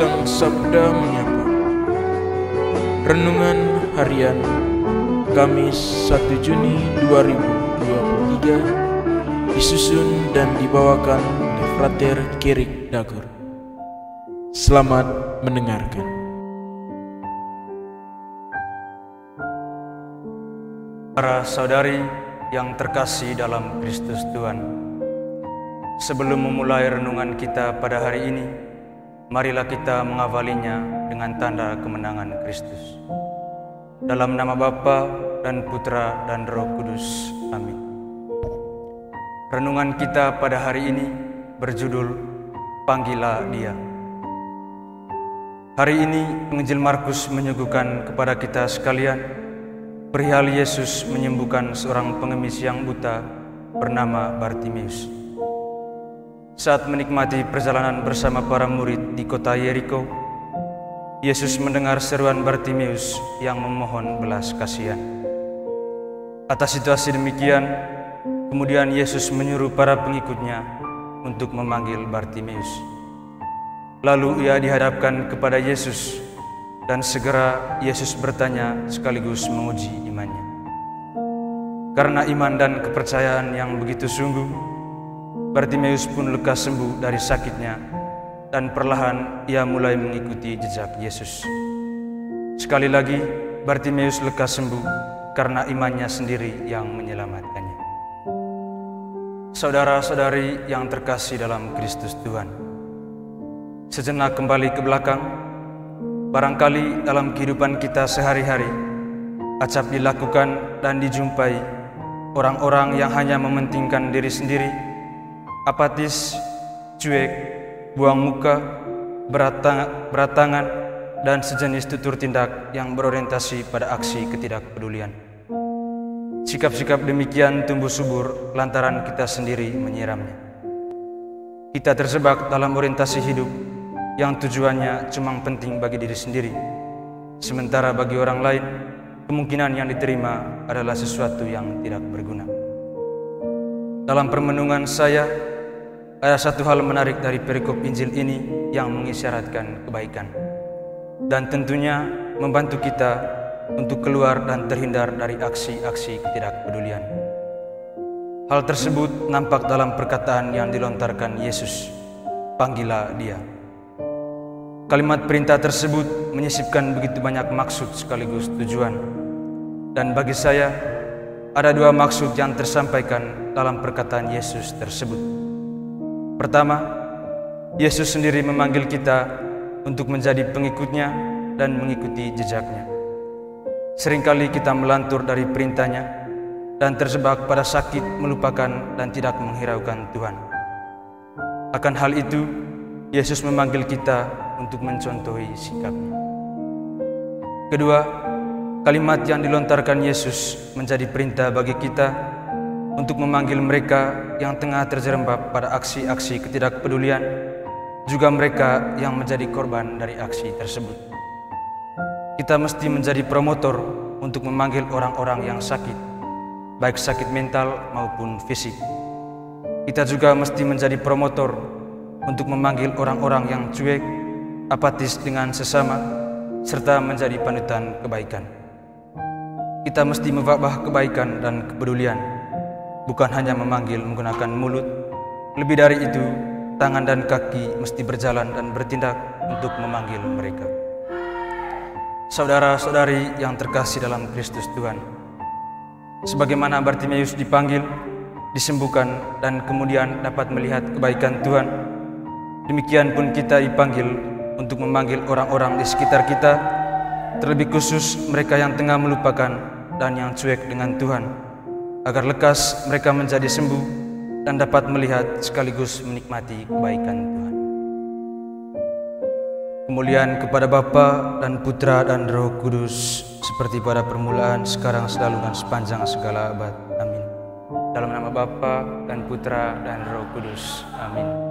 Sang Sabda Menyapa. Renungan Harian Kamis 1 Juni 2023 disusun dan dibawakan oleh Frater Kirik Dagor. Selamat mendengarkan. Para saudari yang terkasih dalam Kristus Tuhan, sebelum memulai renungan kita pada hari ini, marilah kita mengawalinya dengan tanda kemenangan Kristus. Dalam nama Bapa dan Putra dan Roh Kudus. Amin. Renungan kita pada hari ini berjudul Panggillah Dia. Hari ini Penginjil Markus menyuguhkan kepada kita sekalian perihal Yesus menyembuhkan seorang pengemis yang buta bernama Bartimeus. Saat menikmati perjalanan bersama para murid di kota Yeriko, Yesus mendengar seruan Bartimeus yang memohon belas kasihan. Atas situasi demikian, kemudian Yesus menyuruh para pengikutnya untuk memanggil Bartimeus. Lalu ia dihadapkan kepada Yesus, dan segera Yesus bertanya sekaligus menguji imannya. Karena iman dan kepercayaan yang begitu sungguh, Bartimeus pun lekas sembuh dari sakitnya, dan perlahan ia mulai mengikuti jejak Yesus. Sekali lagi, Bartimeus lekas sembuh karena imannya sendiri yang menyelamatkannya. Saudara-saudari yang terkasih dalam Kristus Tuhan, sejenak kembali ke belakang. Barangkali dalam kehidupan kita sehari-hari, acap dilakukan dan dijumpai orang-orang yang hanya mementingkan diri sendiri, apatis, cuek, buang muka, berat tangan, dan sejenis tutur tindak yang berorientasi pada aksi ketidakpedulian. Sikap-sikap demikian tumbuh subur lantaran kita sendiri menyiramnya. Kita terjebak dalam orientasi hidup yang tujuannya cuma penting bagi diri sendiri, sementara bagi orang lain, kemungkinan yang diterima adalah sesuatu yang tidak berguna. Dalam permenungan saya, ada satu hal menarik dari perikop Injil ini yang mengisyaratkan kebaikan, dan tentunya membantu kita untuk keluar dan terhindar dari aksi-aksi ketidakpedulian. Hal tersebut nampak dalam perkataan yang dilontarkan Yesus, "Panggillah Dia." Kalimat perintah tersebut menyisipkan begitu banyak maksud sekaligus tujuan, dan bagi saya ada dua maksud yang tersampaikan dalam perkataan Yesus tersebut. Pertama, Yesus sendiri memanggil kita untuk menjadi pengikutnya dan mengikuti jejaknya. Seringkali kita melantur dari perintahnya dan terjebak pada sakit, melupakan dan tidak menghiraukan Tuhan. Akan hal itu, Yesus memanggil kita untuk mencontohi sikapnya. Kedua, kalimat yang dilontarkan Yesus menjadi perintah bagi kita untuk memanggil mereka yang tengah terjerembab pada aksi-aksi ketidakpedulian, juga mereka yang menjadi korban dari aksi tersebut. Kita mesti menjadi promotor untuk memanggil orang-orang yang sakit, baik sakit mental maupun fisik. Kita juga mesti menjadi promotor untuk memanggil orang-orang yang cuek, apatis dengan sesama, serta menjadi panutan kebaikan. Kita mesti mewabah kebaikan dan kepedulian, bukan hanya memanggil menggunakan mulut. Lebih dari itu, tangan dan kaki mesti berjalan dan bertindak untuk memanggil mereka. Saudara-saudari yang terkasih dalam Kristus Tuhan, sebagaimana Bartimeus dipanggil, disembuhkan, dan kemudian dapat melihat kebaikan Tuhan, demikian pun kita dipanggil untuk memanggil orang-orang di sekitar kita, terlebih khusus mereka yang tengah melupakan dan yang cuek dengan Tuhan, agar lekas mereka menjadi sembuh dan dapat melihat sekaligus menikmati kebaikan Tuhan. Kemuliaan kepada Bapa dan Putra dan Roh Kudus, seperti pada permulaan, sekarang, selalu, dan sepanjang segala abad. Amin. Dalam nama Bapa dan Putra dan Roh Kudus. Amin.